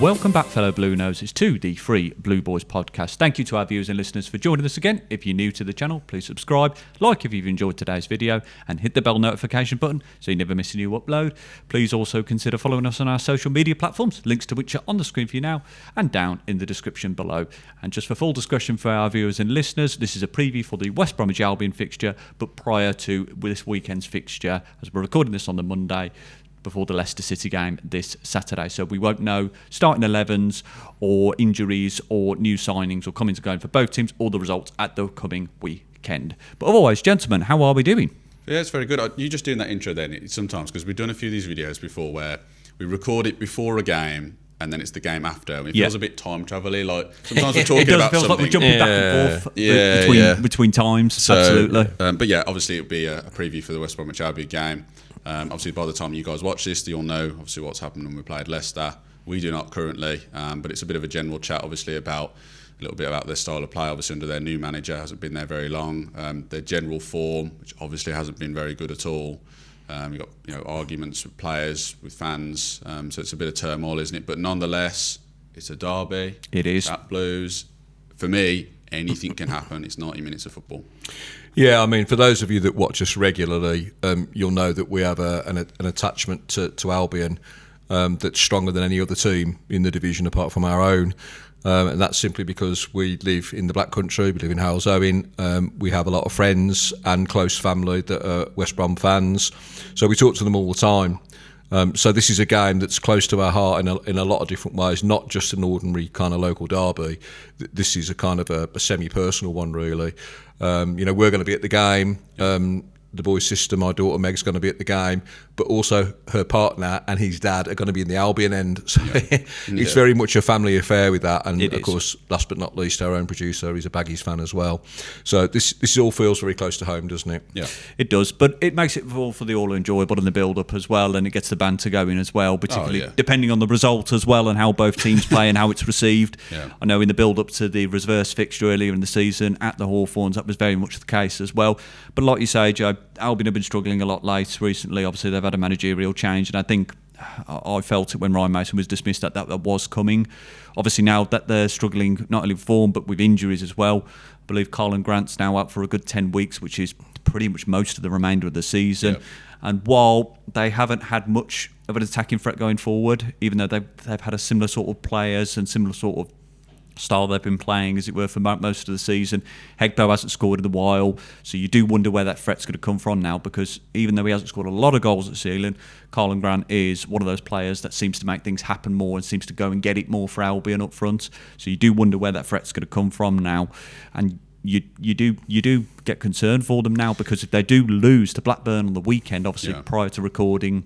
Welcome back, fellow Blue Noses, to the Free Blue Boys podcast. Thank you to our viewers and listeners for joining us again. If you're new to the channel, please subscribe, like if you've enjoyed today's video, and hit the bell notification button so you never miss a new upload. Please also consider following us on our social media platforms, links to which are on the screen for you now and down in the description below. And just for full discussion for our viewers and listeners, this is a preview for the West Bromwich Albion fixture, but prior to this weekend's fixture, as we're recording this on the Monday, before the Leicester City game this Saturday. So we won't know starting 11s or injuries or new signings or comings and going for both teams or the results at the coming weekend. But otherwise, gentlemen, how are we doing? Yeah, it's very good. You just doing that intro then sometimes, because we've done a few of these videos before where we record it before a game and then it's the game after. And it feels a bit time travel-y. Like sometimes we're talking about something. It feels like we're jumping back and forth between times. So, absolutely. But yeah, obviously it'll be a preview for the West Bromwich Albion game. Obviously, by the time you guys watch this, you'll know obviously what's happened when we played Leicester. We do not currently, but it's a bit of a general chat, obviously, about a little bit about their style of play. Obviously, under their new manager, hasn't been there very long. Their general form, which obviously hasn't been very good at all. You've got arguments with players, with fans, so it's a bit of turmoil, isn't it? But nonetheless, it's a derby. It is. At Blues, for me, anything can happen. It's 90 minutes of football. Yeah, I mean, for those of you that watch us regularly, you'll know that we have an attachment to Albion that's stronger than any other team in the division apart from our own. And that's simply because we live in the Black Country, we live in Halesowen, we have a lot of friends and close family that are West Brom fans, so we talk to them all the time. So this is a game that's close to our heart in a lot of different ways, not just an ordinary kind of local derby. This is a kind of a semi-personal one, really. We're going to be at the game. The boy's sister, my daughter Meg's going to be at the game, but also her partner and his dad are going to be in the Albion end. So it's very much a family affair with that. And of course, last but not least, our own producer is a Baggies fan as well. So this all feels very close to home, doesn't it? Yeah, it does. But it makes it for the all enjoyable and the build-up as well, and it gets the banter going as well, particularly depending on the result as well and how both teams play and how it's received. Yeah. I know in the build-up to the reverse fixture earlier in the season at the Hawthorns, that was very much the case as well. But like you say, Joe, Albion have been struggling a lot late recently. Obviously, they've had a managerial change, and I think I felt it when Ryan Mason was dismissed that was coming. Obviously, now that they're struggling not only with form but with injuries as well. I believe Colin Grant's now out for a good 10 weeks, which is pretty much most of the remainder of the season. Yep. And while they haven't had much of an attacking threat going forward, even though they've had a similar sort of players and similar sort of style they've been playing, as it were, for most of the season. Hegbo hasn't scored in a while, so you do wonder where that threat's going to come from now, because even though he hasn't scored a lot of goals at Sealand, Colin Grant is one of those players that seems to make things happen more and seems to go and get it more for Albion up front. So you do wonder where that threat's going to come from now, and you do get concerned for them now, because if they do lose to Blackburn on the weekend, obviously prior to recording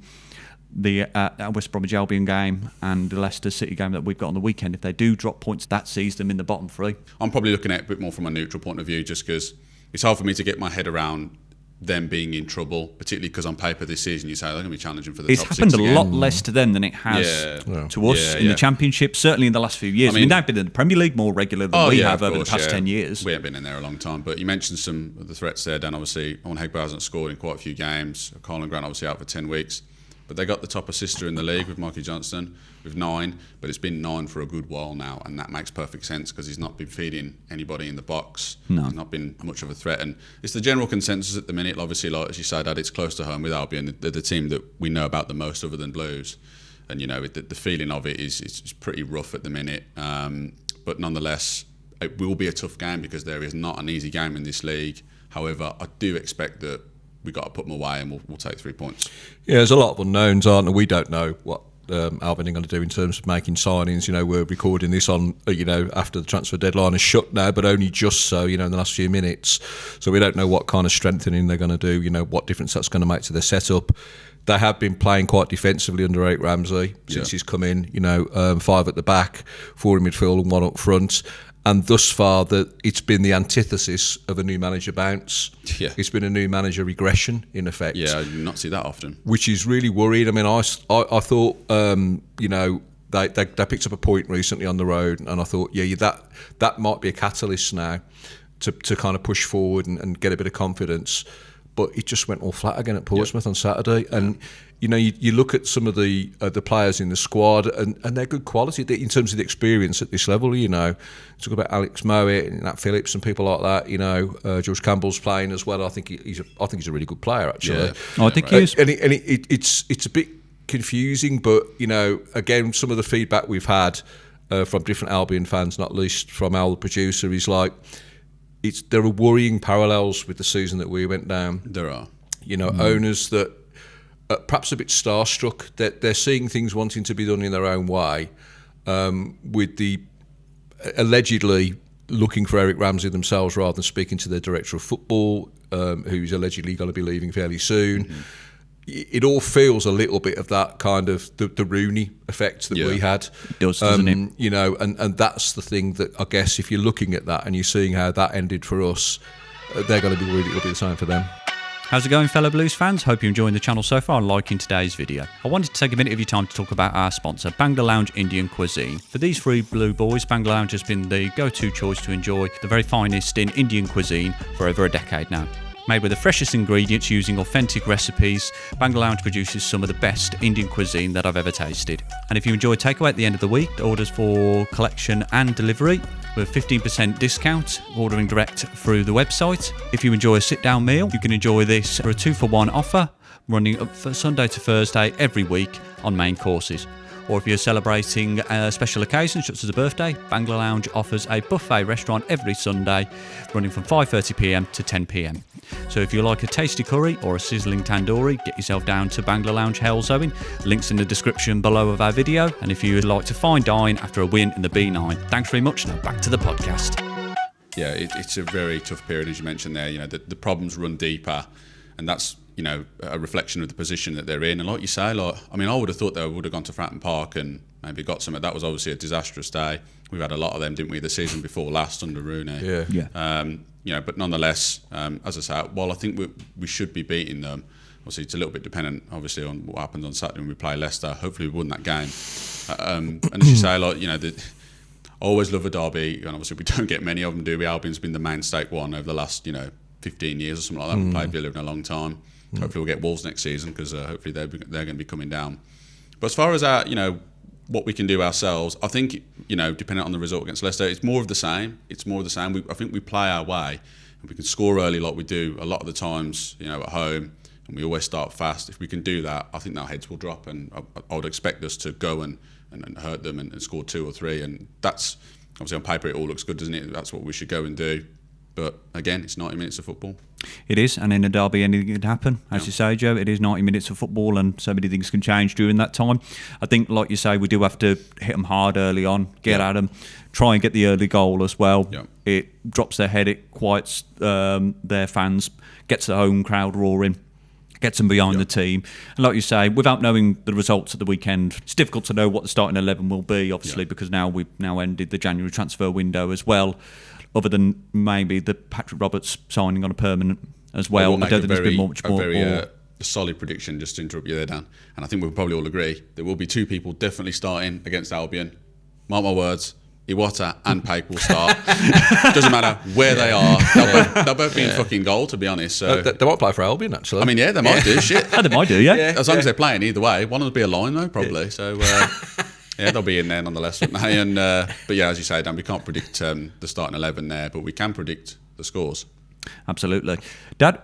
the West Bromwich Albion game and the Leicester City game that we've got on the weekend, if they do drop points, that sees them in the bottom three. I'm probably looking at it a bit more from a neutral point of view, just because it's hard for me to get my head around them being in trouble, particularly because on paper this season you say they're going to be challenging for the top six. It's happened a lot less to them than it has to us in the Championship, certainly in the last few years. I mean, they've been in the Premier League more regular than we have over the past 10 years. We haven't been in there a long time, but you mentioned some of the threats there, Dan. Obviously, Owen Hegbo hasn't scored in quite a few games. Colin Grant obviously out for 10 weeks. But they got the top assister in the league with Mikey Johnston with 9, but it's been 9 for a good while now, and that makes perfect sense because he's not been feeding anybody in the box. No. He's not been much of a threat, and it's the general consensus at the minute. Obviously, like as you said, Dad, it's close to home with Albion. They're the team that we know about the most, other than Blues, and the feeling of it is pretty rough at the minute. But nonetheless, it will be a tough game because there is not an easy game in this league. However, I do expect that we've got to put them away and we'll take 3 points. Yeah, there's a lot of unknowns, aren't there? We don't know what Albion are going to do in terms of making signings. We're recording this on, after the transfer deadline is shut now, but only just so, in the last few minutes. So we don't know what kind of strengthening they're going to do, what difference that's going to make to their setup. They have been playing quite defensively under Eric Ramsey since he's come in, 5 at the back, 4 in midfield and 1 up front. And thus far, it's been the antithesis of a new manager bounce. Yeah. It's been a new manager regression, in effect. Yeah, I do not see that often. Which is really worried. I mean, I thought, they picked up a point recently on the road, and I thought, that might be a catalyst now to kind of push forward and get a bit of confidence. but it just went all flat again at Portsmouth on Saturday. And you know, you look at some of the players in the squad, and they're good quality in terms of the experience at this level. You know, talk about Alex Mowat and Nat Phillips and people like that. You know, George Campbell's playing as well. I think he's a really good player actually. Yeah. I think he is. And it's a bit confusing, but you know, again, some of the feedback we've had from different Albion fans, not least from Al, the producer, is like there are worrying parallels with the season that we went down. There are, you know, owners that. Perhaps a bit starstruck. They're seeing things wanting to be done in their own way, with the allegedly looking for Eric Ramsey themselves rather than speaking to their director of football, who's allegedly going to be leaving fairly soon. Mm-hmm. It all feels a little bit of that kind of the Rooney effect that we had. It does, doesn't it? You know, and that's the thing that I guess if you're looking at that and you're seeing how that ended for us, they're going to be worried it'll be the same for them. How's it going, fellow Blues fans? Hope you're enjoying the channel so far and liking today's video. I wanted to take a minute of your time to talk about our sponsor, Bangla Lounge Indian Cuisine. For these three Blue boys, Bangla Lounge has been the go-to choice to enjoy the very finest in Indian cuisine for over a decade now. Made with the freshest ingredients using authentic recipes, Bangla Lounge produces some of the best Indian cuisine that I've ever tasted. And if you enjoy takeaway at the end of the week, orders for collection and delivery with 15% discount, ordering direct through the website. If you enjoy a sit-down meal, you can enjoy this for a 2-for-1 offer, running up for Sunday to Thursday every week on main courses. Or if you're celebrating a special occasion, such as a birthday, Bangla Lounge offers a buffet restaurant every Sunday, running from 5:30pm to 10pm. So if you like a tasty curry or a sizzling tandoori, get yourself down to Bangla Lounge Hell's Owen. Links in the description below of our video. And if you would like to fine dine after a win in the B9, thanks very much. Now back to the podcast. Yeah, it's a very tough period, as you mentioned there. You know, the problems run deeper, and that's, you know, a reflection of the position that they're in. And like you say, I would have thought they would have gone to Fratton Park and maybe got something. That was obviously a disastrous day. We've had a lot of them, didn't we, the season before last under Rooney. Yeah. You know, but nonetheless, as I say, while I think we should be beating them, obviously it's a little bit dependent, obviously, on what happens on Saturday when we play Leicester. Hopefully we win that game. And as you say, like, you know, I always love a derby, and obviously we don't get many of them, do we? Albion's been the main stake one over the last, 15 years or something like that. We've played Villa in a long time. Hopefully we'll get Wolves next season, because hopefully they're going to be coming down. But as far as our, what we can do ourselves, I think, depending on the result against Leicester, it's more of the same. It's more of the same. I think we play our way, and we can score early like we do a lot of the times, at home, and we always start fast. If we can do that, I think our heads will drop, and I would expect us to go and hurt them and score 2 or 3. And that's, obviously on paper it all looks good, doesn't it? That's what we should go and do. But again, it's 90 minutes of football. It is, and in a derby anything can happen. As you say, Joe, it is 90 minutes of football, and so many things can change during that time. I think, like you say, we do have to hit them hard early on, get at them, try and get the early goal as well. Yeah. It drops their head, it quiets their fans, gets the home crowd roaring, gets them behind the team. And like you say, without knowing the results at the weekend, it's difficult to know what the starting 11 will be, obviously, because now we've ended the January transfer window as well. Other than maybe the Patrick Roberts signing on a permanent as well. I don't think there's been much more. A very solid prediction, just to interrupt you there, Dan. And I think we'll probably all agree there will be 2 people definitely starting against Albion. Mark my words, Iwata and Paik will start. Doesn't matter where they are. They'll both be in fucking goal, to be honest. So. They might play for Albion, actually. I mean, they might do. Shit. They might do, yeah. As long as they're playing either way. One will be a line, though, probably. Yeah. So... yeah, they'll be in there nonetheless, won't they? And but yeah, as you say, Dan, we can't predict the starting 11 there, but we can predict the scores. Absolutely, Dad.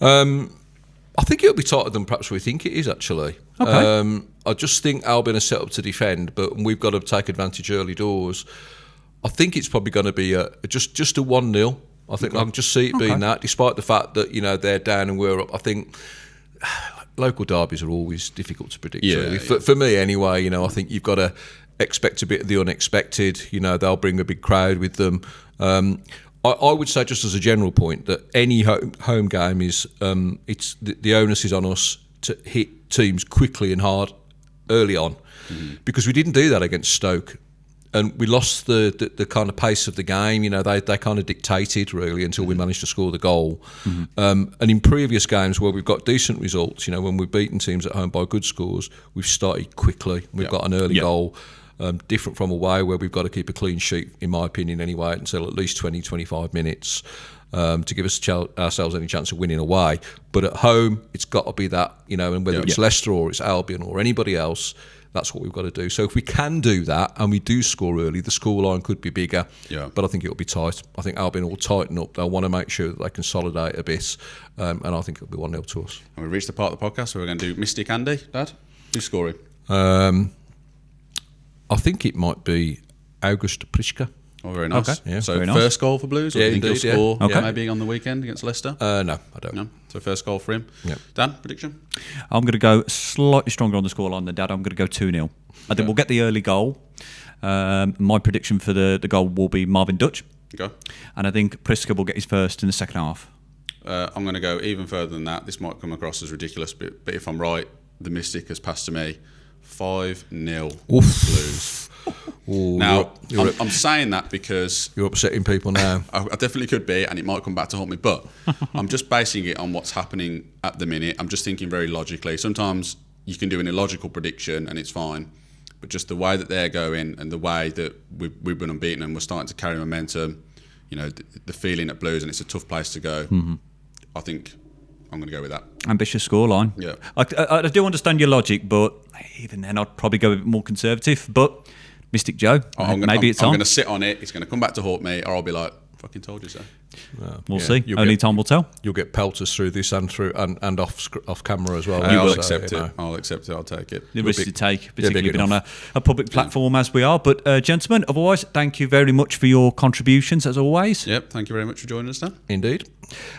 I think it'll be tighter than perhaps we think it is. Actually, okay. I just think Albion are set up to defend, but we've got to take advantage early doors. I think it's probably going to be just a 1-0. I think I can just see it being that, despite the fact that they're down and we're up. I think. Local derbies are always difficult to predict. Really. For me, anyway, I think you've got to expect a bit of the unexpected. They'll bring a big crowd with them. I would say, just as a general point, that any home game is it's the onus is on us to hit teams quickly and hard early on, because we didn't do that against Stoke. And we lost the kind of pace of the game. They kind of dictated, really, until we managed to score the goal. And in previous games where we've got decent results, when we've beaten teams at home by good scores, we've started quickly. We've got an early goal. Different from away, where we've got to keep a clean sheet, in my opinion anyway, until at least 20-25 minutes to give ourselves any chance of winning away. But at home, it's got to be that, and whether it's Leicester or it's Albion or anybody else, that's what we've got to do. So if we can do that and we do score early, the scoreline could be bigger, but I think it'll be tight. I think Albion will tighten up. They'll want to make sure that they consolidate a bit, and I think it'll be 1-0 to us. And we've reached the part of the podcast where we're going to do Mystic Andy, Dad. Who's scoring? I think it might be August Prischke. Oh, very nice. Okay. Yeah, so first goal for Blues? Or do you think he'll score maybe on the weekend against Leicester? No, I don't. No? So first goal for him. Yep. Dan, prediction? I'm going to go slightly stronger on the scoreline than Dad. I'm going to go 2-0. I think we'll get the early goal. My prediction for the goal will be Marvin Dutch. Okay. And I think Prischke will get his first in the second half. I'm going to go even further than that. This might come across as ridiculous, but if I'm right, the Mystic has passed to me. 5-0 Blues. Ooh, now, I'm saying that because... You're upsetting people now. I definitely could be, and it might come back to haunt me, but I'm just basing it on what's happening at the minute. I'm just thinking very logically. Sometimes you can do an illogical prediction and it's fine, but just the way that they're going and the way that we've been unbeaten and we're starting to carry momentum, the feeling at Blues, and it's a tough place to go, I think I'm going to go with that. Ambitious scoreline. Yeah. I do understand your logic, but even then I'd probably go a bit more conservative. But Mystic Joe, maybe it's on. I'm going to sit on it. It's going to come back to haunt me, or I'll be like, fucking told you so. We'll see. Only time will tell. You'll get pelters through this and off camera as well. I'll accept it. I'll accept it. I'll take it. The risk to take, particularly being on a public platform as we are. But gentlemen, otherwise, thank you very much for your contributions as always. Yep. Thank you very much for joining us, Dan. Indeed.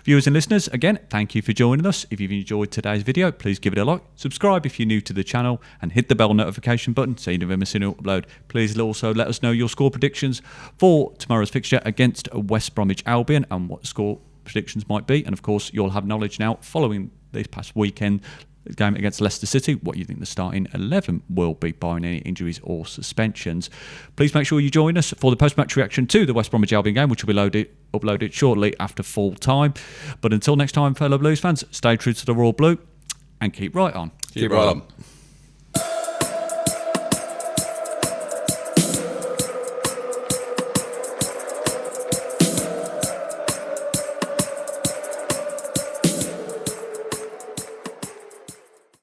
Viewers and listeners, again, thank you for joining us. If you've enjoyed today's video, please give it a like, subscribe if you're new to the channel, and hit the bell notification button so you never miss an upload. Please also let us know your score predictions for tomorrow's fixture against West Bromwich Albion and what score predictions might be. And of course, you'll have knowledge now following this past weekend game against Leicester City, what you think the starting 11 will be, barring any injuries or suspensions. Please make sure you join us for the post-match reaction to the West Bromwich Albion game, which will be uploaded shortly after full time. But until next time, fellow Blues fans, stay true to the Royal Blue and keep right on. Keep right on.